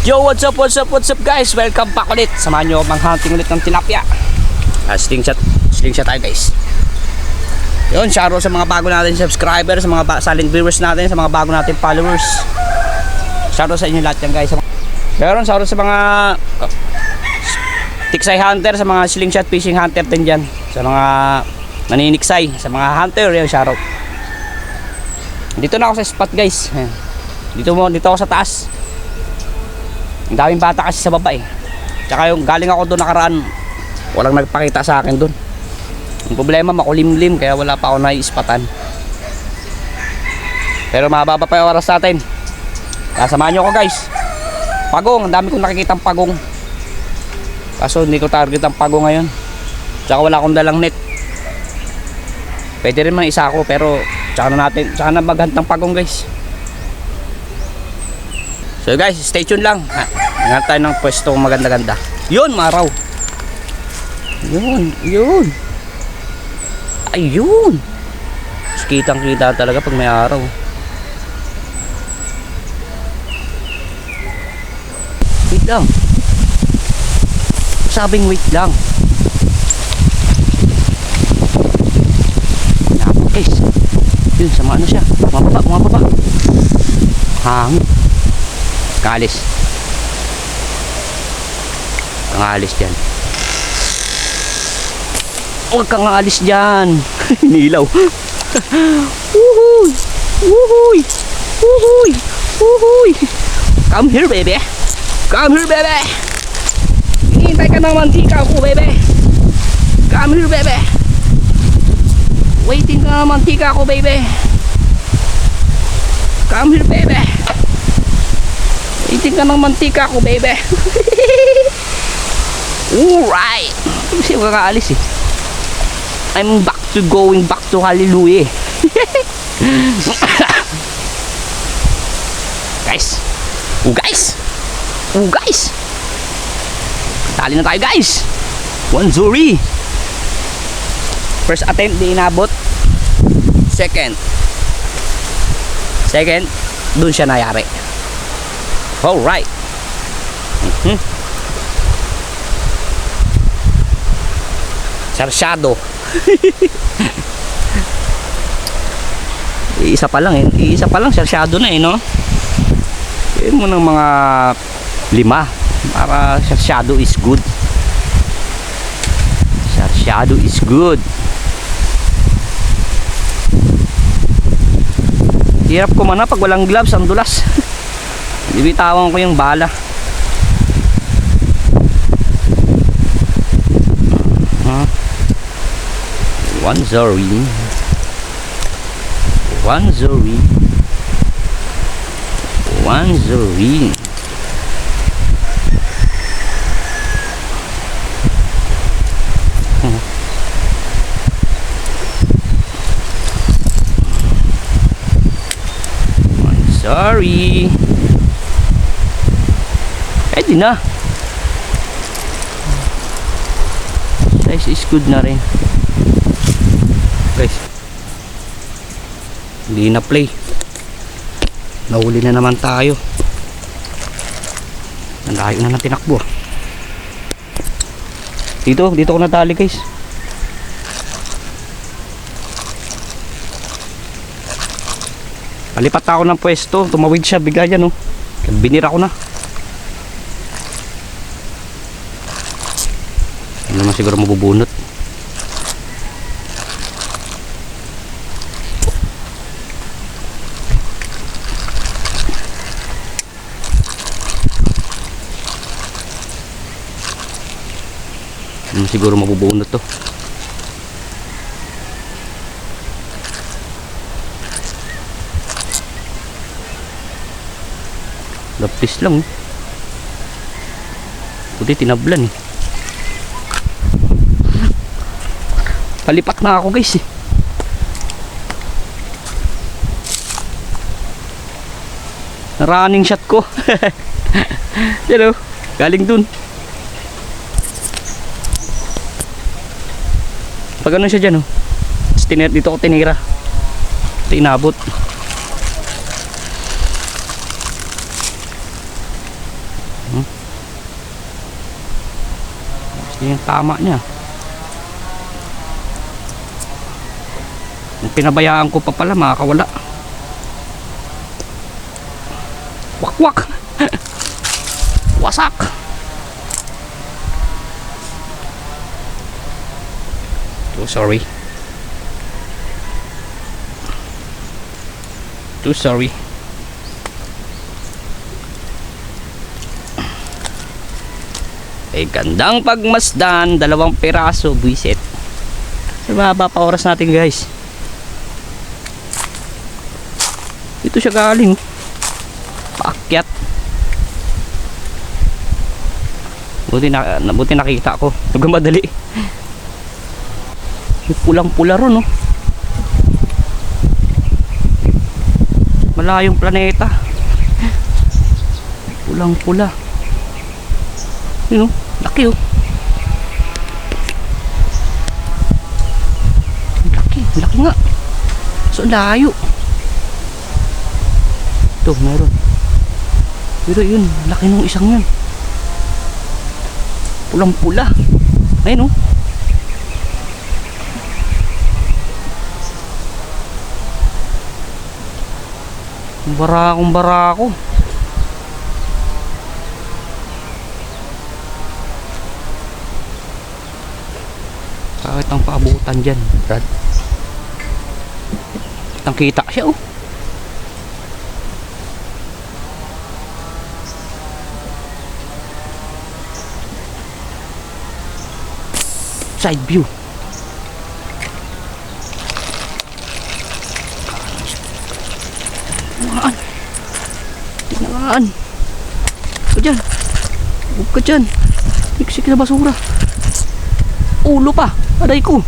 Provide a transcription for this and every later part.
Yo, what's up guys? Welcome back ulit. Samahan nyo mang-hunting ulit ng tilapia. Slingshot tayo guys. Yun, shoutout sa mga bago natin subscribers, sa mga silent viewers natin, sa mga bago natin followers. Shoutout sa inyo lahat yan guys. Meron shoutout sa mga tiksay hunter, sa mga slingshot fishing hunter din dyan, sa mga naniniksay, sa mga hunter, yun shoutout. Dito na ako sa spot guys. Dito ako sa taas. Ang daming bata kasi sa baba eh. Tsaka yung galing ako doon nakaraan, walang nagpakita sa akin doon. Ang problema makulimlim kaya wala pa ako nai-spatan. Pero mababa pa yung oras natin. Samahan nyo ako guys. Pagong, ang dami kong nakikitang pagong. Kaso hindi ko target ang pagong ngayon. Tsaka wala akong dalang net. Pwede rin man isa ako pero tsaka na maghunt ng pagong guys. So guys, stay tuned lang. Hangat tayo ng pwesto maganda-ganda. Yun, maraw. Yun. Ayun. Kitang-kita talaga pag may araw. Wait lang. Sabing wait lang. Napag guys. Yun, sama ano siya. Bumababa. Hangin. Kangalis dyan. Huwag kang alis dyan. Nilaw. Wuhuy. Come here baby. Hintay ka ng mantika ko baby. Come here baby. Waiting ka ng mantika ko baby. Come here baby. Waiting ka ng mantika ko baby. Alright. Kasi huwag kakaalis eh. I'm going back to hallelujah. Guys. Tali na tayo guys. 1 zuri. First attempt di inabot. Second dun siya nayari. Alright. Sarsyado. Iisa pa lang sarsyado na eh no. Yun mo ng mga 5 para sarsyado is good. Hirap ko man pag walang gloves, ang dulas. Bibitawan ko yung bala. One zori. Sorry. Pwede na. Size is good na rin. Guys. Hindi na play. Nahuli na naman tayo. Nandayo na ng tinakbo. Dito ko nadali guys. Palipat ako ng pwesto, tumawid siya bigla yan oh. Binira ko na. Hindi naman siguro mabubunot. Hindi siguro mabubunot to. Lapis lang. Puti tinablan eh. Palipak na ako guys eh. Running shot ko. Hello. Galing dun. Pag ano siya dyan oh. Dito ako tinira. Ito inabot. Yan yung tama niya. Yung pinabayaan ko pa pala, makakawala. Wak-wak. Wasak. Too sorry. Too sorry. Gandang pagmasdan, 2 piraso, buisit. So, mahaba pa oras natin guys. Ito siya galing. Paakyat. Buti nakita ko. Nagmamadali. Yung pulang-pula ron, no? Malayong planeta. Pulang-pula. Yun, no? Laki, oh. Laki nga. So, layo. Ito, meron. Pero yun, laki nung isang yun. Pulang-pula. Ayun, oh. Barako. Kahit ang paabutan dyan, Brad. Kitang kita siya, oh. Side view. Tinangaan. Huwag ka dyan. Huwag ka dyan. Tiksik na basura. Ulo pa. Aday ko.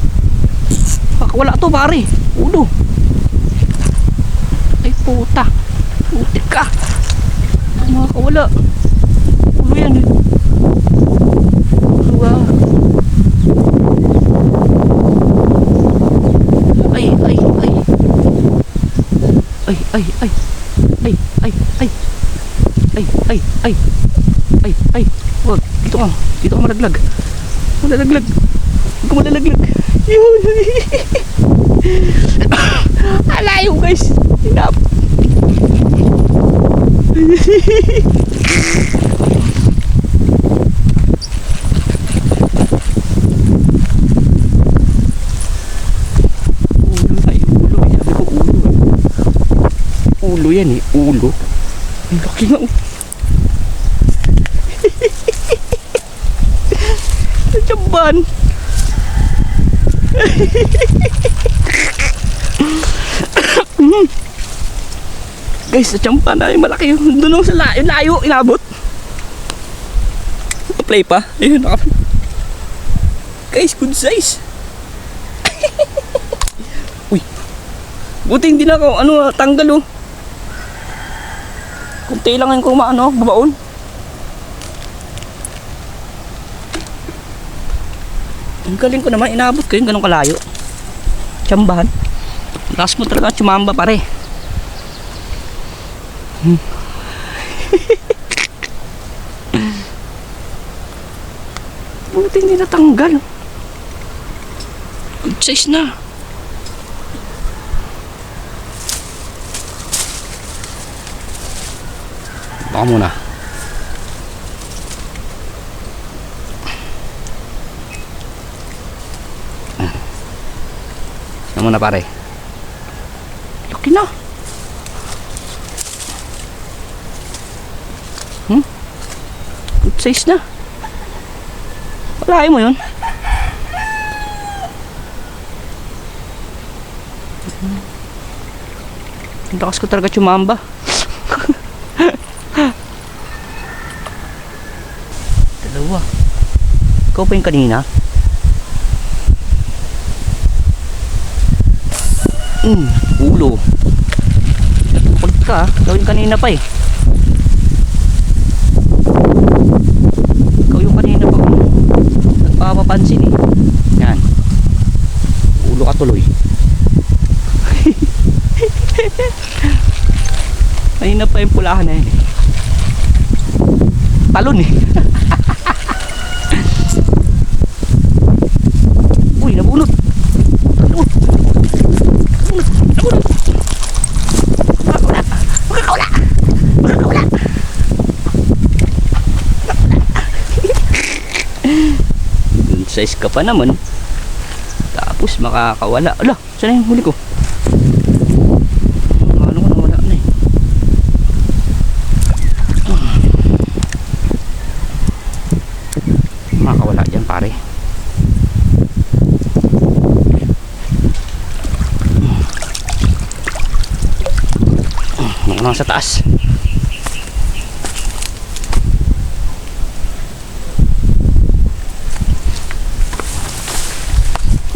Wala to pare. Ulo. Ay puta. Putik ka. Makakawala. Ulo yan eh. Ulo ah. Ay. Wag. Dito ka malaglag. Malalaglag. Huwag ka malalaglag. Yun. Alayo guys. Hinap. Ulo yan eh. Ulo. Ang laki nga. Chamban. Guys, sa champan ay malaki yun. Doon sa layo, inabot. Play pa. Ayun, guys, good size. Uy. Buti hindi na ako, tanggal oh. Kunti lang yung babaon. Ang galing ko naman, inaabot ko yung ganong kalayo. Tsambahan. Lakas mo talaga tsumamba pare. Buti hindi natanggal. Good size na. Baka muna. Muna pare. Laki na. Good size na. Walahin mo yun. Ang lakas ko talaga tsumamba. Dalawa. Ikaw pa yung kanina? Ulo. Pag ka, gawin kanina pa eh. Ikaw yung kanina pa nagpapapansin eh. Yan. Ulo ka tuloy. Kanina pa yung pulahan na yun eh. Talon eh. size ka pa naman. Tapos makakawala. Ala, saan na yung huli ko? Ano ko, nawala na eh. Makakawala dyan pare. Mga sa taas.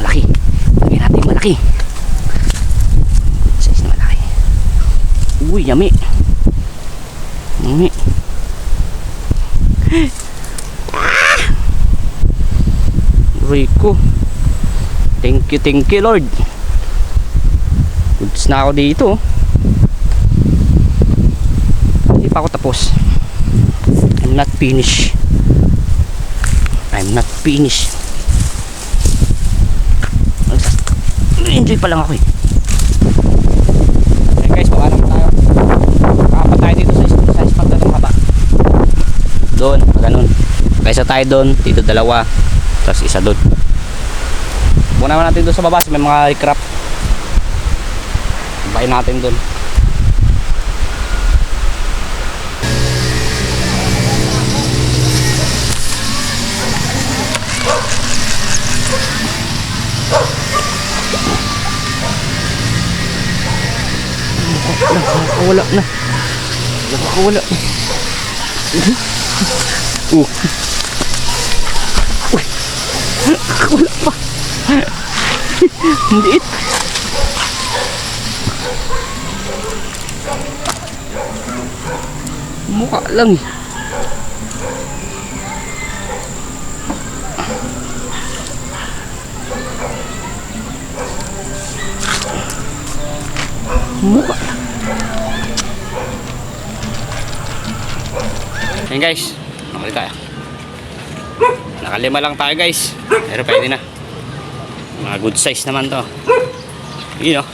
Malaki. Lagyan natin yung malaki. Size na malaki. Uy, yummy. Yummy. Rico. Thank you Lord. Goods na ako dito. Hindi pa ako tapos. I'm not finished. Enjoy pa lang ako eh. Okay guys, baba naman tayo. Kakapat tayo dito sa spot na itong haba. Doon, ganun. Kaysa tayo doon, dito dalawa. Tapos isa doon. Muna natin doon sa baba, may mga recraft. Bayin natin doon. Nakakawala na. Nakakawala. Uy. Nakakawala pa. Hindi. Mukha lang eh. Mukha. Ayan guys, nakali tayo. Nakalima lang tayo guys. Pero pwede na. Mga good size naman to. You know.